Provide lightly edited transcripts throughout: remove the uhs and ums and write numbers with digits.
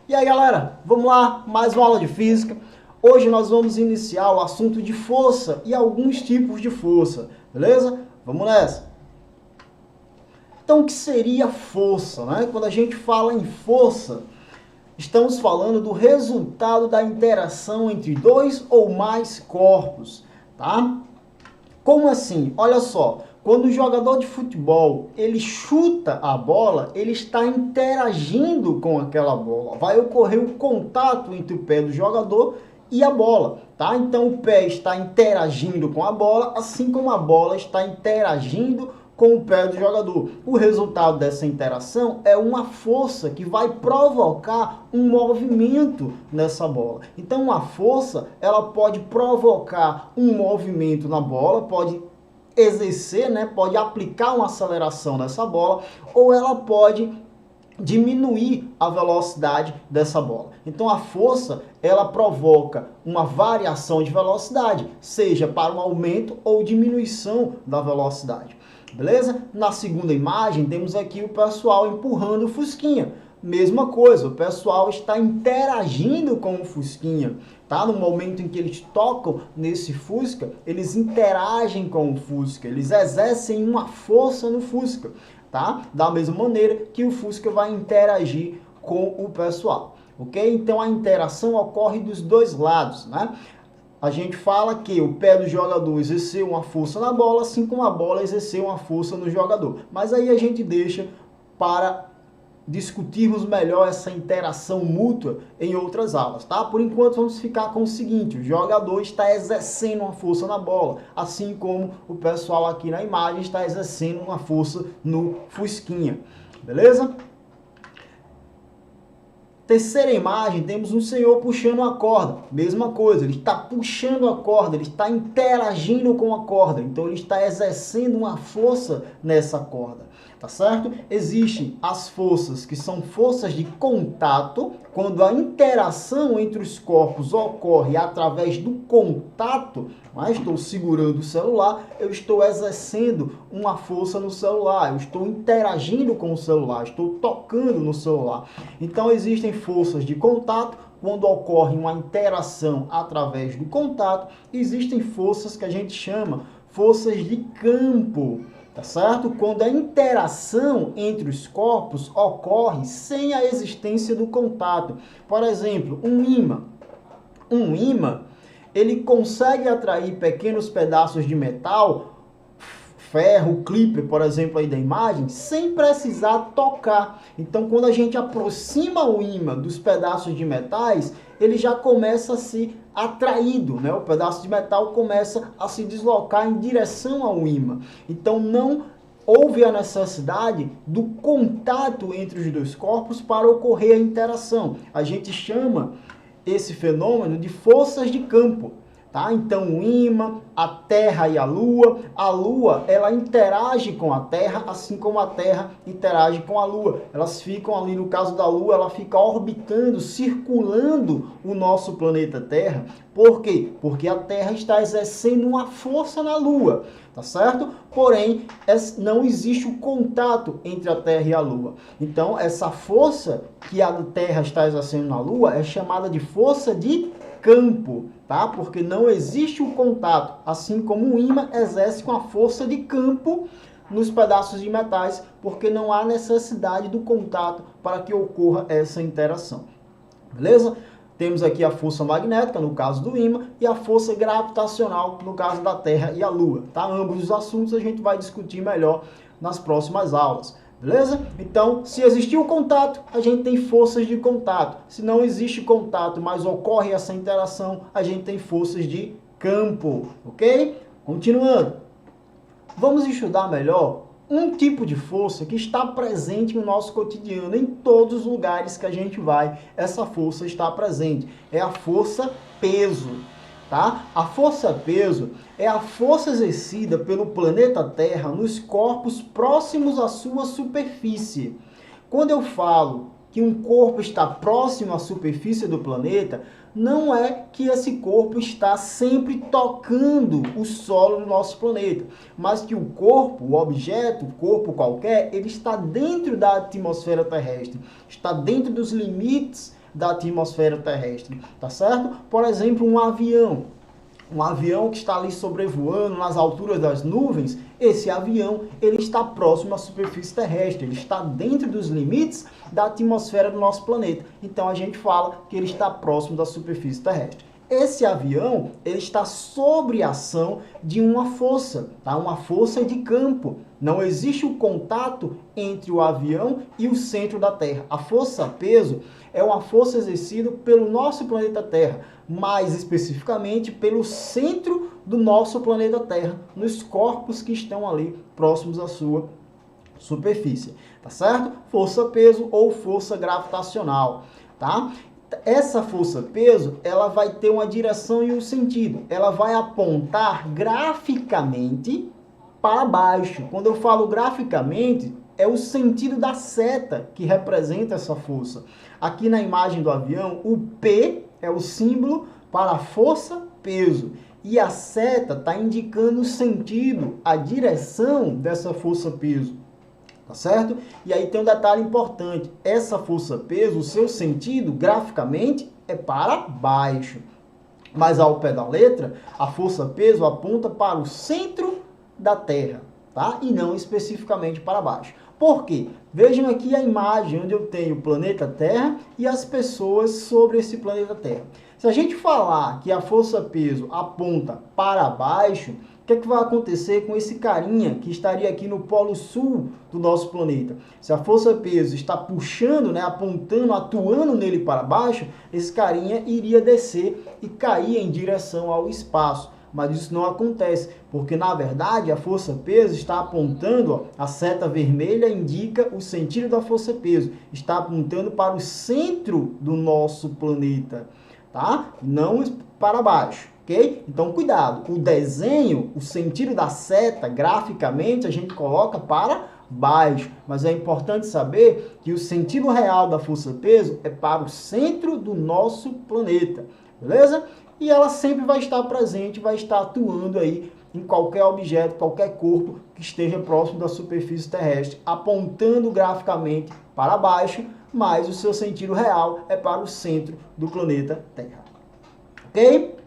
E aí galera, vamos lá, mais uma aula de física. Hoje nós vamos iniciar o assunto de força e alguns tipos de força, beleza? Vamos nessa! Então o que seria força, né? Quando a gente fala em força, estamos falando do resultado da interação entre dois ou mais corpos, tá? Como assim? Olha só, quando o jogador de futebol ele chuta a bola, ele está interagindo com aquela bola. Vai ocorrer um contato entre o pé do jogador e a bola, tá? Então o pé está interagindo com a bola, assim como a bola está interagindo com o pé do jogador. O resultado dessa interação é uma força que vai provocar um movimento nessa bola. Então a força, ela pode provocar um movimento na bola, pode exercer, né, pode aplicar uma aceleração nessa bola, ou ela pode diminuir a velocidade dessa bola. Então a força, ela provoca uma variação de velocidade, seja para um aumento ou diminuição da velocidade. Beleza? Na segunda imagem, temos aqui o pessoal empurrando o Fusquinha. Mesma coisa, o pessoal está interagindo com o Fusquinha, tá? No momento em que eles tocam nesse Fusca, eles interagem com o Fusca, eles exercem uma força no Fusca, tá? Da mesma maneira que o Fusca vai interagir com o pessoal, ok? Então a interação ocorre dos dois lados, né? A gente fala que o pé do jogador exerceu uma força na bola, assim como a bola exerceu uma força no jogador. Mas aí a gente deixa para discutirmos melhor essa interação mútua em outras aulas, tá? Por enquanto vamos ficar com o seguinte: o jogador está exercendo uma força na bola, assim como o pessoal aqui na imagem está exercendo uma força no Fusquinha, beleza? Terceira imagem, temos um senhor puxando a corda. Mesma coisa, ele está puxando a corda, ele está interagindo com a corda. Então ele está exercendo uma força nessa corda, tá certo? Existem as forças que são forças de contato, quando a interação entre os corpos ocorre através do contato. Mas estou segurando o celular, eu estou exercendo uma força no celular, eu estou interagindo com o celular, estou tocando no celular. Então existem forças de contato, quando ocorre uma interação através do contato. Existem forças que a gente chama forças de campo, tá certo? Quando a interação entre os corpos ocorre sem a existência do contato. Por exemplo, um ímã. Um ímã, ele consegue atrair pequenos pedaços de metal, ferro, clipper, por exemplo, aí da imagem, sem precisar tocar. Então, quando a gente aproxima o ímã dos pedaços de metais, ele já começa a ser atraído, né? O pedaço de metal começa a se deslocar em direção ao ímã. Então, não houve a necessidade do contato entre os dois corpos para ocorrer a interação. A gente chama esse fenômeno de forças de campo, tá? Então o ímã, a Terra e a Lua ela interage com a Terra, assim como a Terra interage com a Lua. Elas ficam ali, no caso da Lua, ela fica orbitando, circulando o nosso planeta Terra. Por quê? Porque a Terra está exercendo uma força na Lua, tá certo? Porém, não existe o contato entre a Terra e a Lua. Então, essa força que a Terra está exercendo na Lua é chamada de força de campo, tá? Porque não existe o contato, assim como o ímã exerce com a força de campo nos pedaços de metais, porque não há necessidade do contato para que ocorra essa interação. Beleza? Temos aqui a força magnética, no caso do ímã, e a força gravitacional, no caso da Terra e a Lua, tá? Ambos os assuntos a gente vai discutir melhor nas próximas aulas. Beleza? Então, se existiu o contato, a gente tem forças de contato. Se não existe contato, mas ocorre essa interação, a gente tem forças de campo, ok? Continuando. Vamos estudar melhor um tipo de força que está presente no nosso cotidiano. Em todos os lugares que a gente vai, essa força está presente. É a força peso. Tá? A força-peso é a força exercida pelo planeta Terra nos corpos próximos à sua superfície. Quando eu falo que um corpo está próximo à superfície do planeta, não é que esse corpo está sempre tocando o solo do nosso planeta, mas que o corpo, o objeto, o corpo qualquer, ele está dentro da atmosfera terrestre, está dentro dos limites da atmosfera terrestre, tá certo? Por exemplo, um avião que está ali sobrevoando nas alturas das nuvens, esse avião ele está próximo à superfície terrestre, ele está dentro dos limites da atmosfera do nosso planeta. Então a gente fala que ele está próximo da superfície terrestre. Esse avião ele está sob a ação de uma força, tá? Uma força de campo. Não existe o contato entre o avião e o centro da Terra. A força-peso é uma força exercida pelo nosso planeta Terra, mais especificamente pelo centro do nosso planeta Terra, nos corpos que estão ali próximos à sua superfície, tá certo? Força-peso ou força gravitacional, tá? Essa força-peso, ela vai ter uma direção e um sentido. Ela vai apontar graficamente para baixo. Quando eu falo graficamente, é o sentido da seta que representa essa força. Aqui na imagem do avião, o P é o símbolo para a força-peso. E a seta está indicando o sentido, a direção dessa força-peso. Tá certo? E aí tem um detalhe importante. Essa força-peso, o seu sentido, graficamente, é para baixo. Mas ao pé da letra, a força-peso aponta para o centro da Terra, tá? E não especificamente para baixo. Por quê? Vejam aqui a imagem onde eu tenho o planeta Terra e as pessoas sobre esse planeta Terra. Se a gente falar que a força-peso aponta para baixo, o que vai acontecer com esse carinha que estaria aqui no polo sul do nosso planeta? Se a força-peso está puxando, né, apontando, atuando nele para baixo, esse carinha iria descer e cair em direção ao espaço. Mas isso não acontece, porque na verdade a força-peso está apontando, ó, a seta vermelha indica o sentido da força-peso, está apontando para o centro do nosso planeta, tá? Não para baixo. Ok? Então, cuidado. O desenho, o sentido da seta, graficamente, a gente coloca para baixo. Mas é importante saber que o sentido real da força-peso é para o centro do nosso planeta. Beleza? E ela sempre vai estar presente, vai estar atuando aí em qualquer objeto, qualquer corpo que esteja próximo da superfície terrestre, apontando graficamente para baixo, mas o seu sentido real é para o centro do planeta Terra. Ok?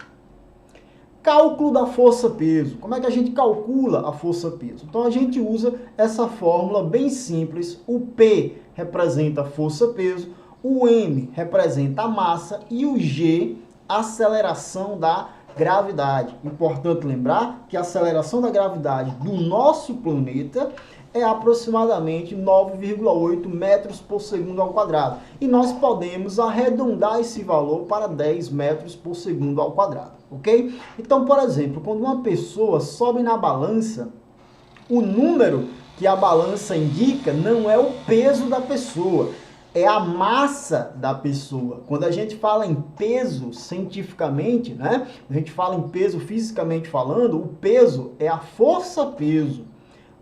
Cálculo da força-peso. Como é que a gente calcula a força-peso? Então, a gente usa essa fórmula bem simples. O P representa a força-peso, o M representa a massa e o G, a aceleração da gravidade. Importante lembrar que a aceleração da gravidade do nosso planeta é aproximadamente 9,8 metros por segundo ao quadrado. E nós podemos arredondar esse valor para 10 metros por segundo ao quadrado, ok? Então, por exemplo, quando uma pessoa sobe na balança, o número que a balança indica não é o peso da pessoa, é a massa da pessoa. Quando a gente fala em peso cientificamente, né? A gente fala em peso fisicamente falando, o peso é a força-peso.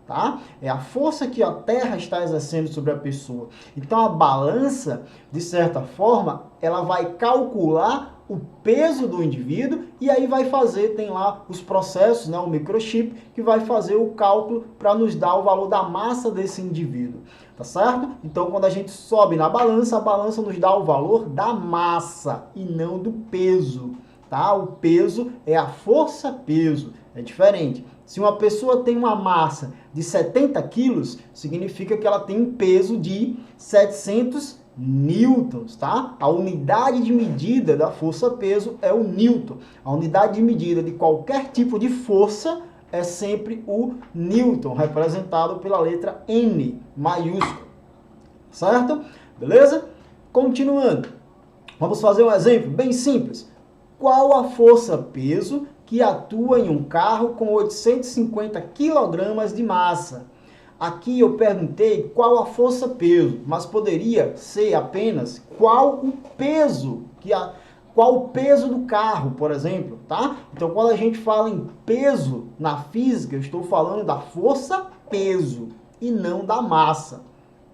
Tá? É a força que a Terra está exercendo sobre a pessoa. Então a balança, de certa forma, ela vai calcular o peso do indivíduo e aí vai fazer, tem lá os processos, né, o microchip, que vai fazer o cálculo para nos dar o valor da massa desse indivíduo. Tá certo? Então quando a gente sobe na balança, a balança nos dá o valor da massa e não do peso. Tá? O peso é a força-peso, é diferente. Se uma pessoa tem uma massa de 70 quilos, significa que ela tem um peso de 700 newtons, tá? A unidade de medida da força-peso é o newton. A unidade de medida de qualquer tipo de força é sempre o newton, representado pela letra N maiúscula. Certo? Beleza? Continuando. Vamos fazer um exemplo bem simples. Qual a força-peso que atua em um carro com 850 kg de massa? Aqui eu perguntei qual a força-peso, mas poderia ser apenas qual o peso, qual o peso do carro, por exemplo, tá? Então, quando a gente fala em peso na física, eu estou falando da força-peso e não da massa,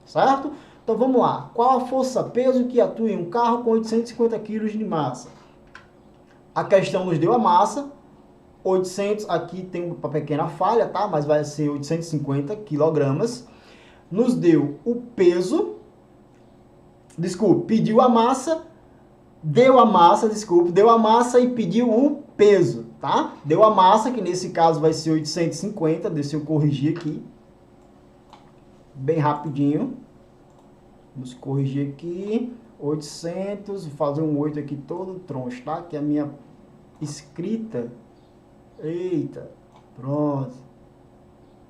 certo? Então, vamos lá. Qual a força-peso que atua em um carro com 850 kg de massa? A questão nos deu a massa, 800, aqui tem uma pequena falha, tá? Mas vai ser 850 quilogramas. Nos deu o peso, desculpe, pediu a massa, deu a massa, desculpe, deu a massa e pediu o peso, tá? Deu a massa, que nesse caso vai ser 850, deixa eu corrigir aqui, bem rapidinho, vamos corrigir aqui, 800, vou fazer um 8 aqui todo troncho, tá? Que é a minha escrita, eita, pronto,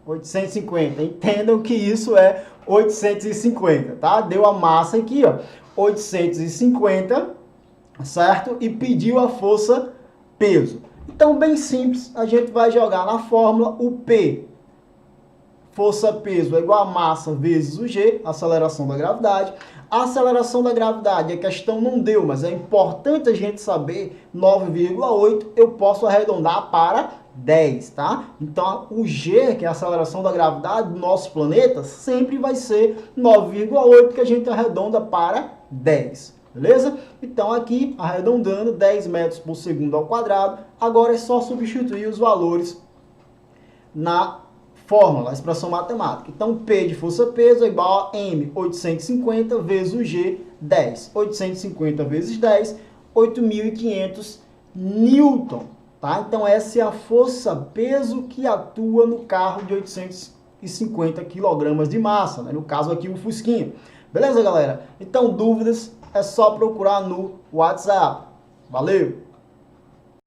850, entendam que isso é 850, tá? Deu a massa aqui, ó, 850, certo? E pediu a força peso. Então, bem simples, a gente vai jogar na fórmula o P, força peso é igual a massa vezes o G, aceleração da gravidade. A aceleração da gravidade, a questão não deu, mas é importante a gente saber, 9,8, eu posso arredondar para 10, tá? Então, o G, que é a aceleração da gravidade do nosso planeta, sempre vai ser 9,8, que a gente arredonda para 10. Beleza? Então aqui, arredondando, 10 metros por segundo ao quadrado. Agora é só substituir os valores na fórmula, a expressão matemática. Então, P de força-peso é igual a M, 850, vezes o G, 10. 850 vezes 10, 8.500 newton. Tá? Então, essa é a força-peso que atua no carro de 850 kg de massa. Né? No caso aqui, o Fusquinha. Beleza, galera? Então, dúvidas? É só procurar no WhatsApp. Valeu!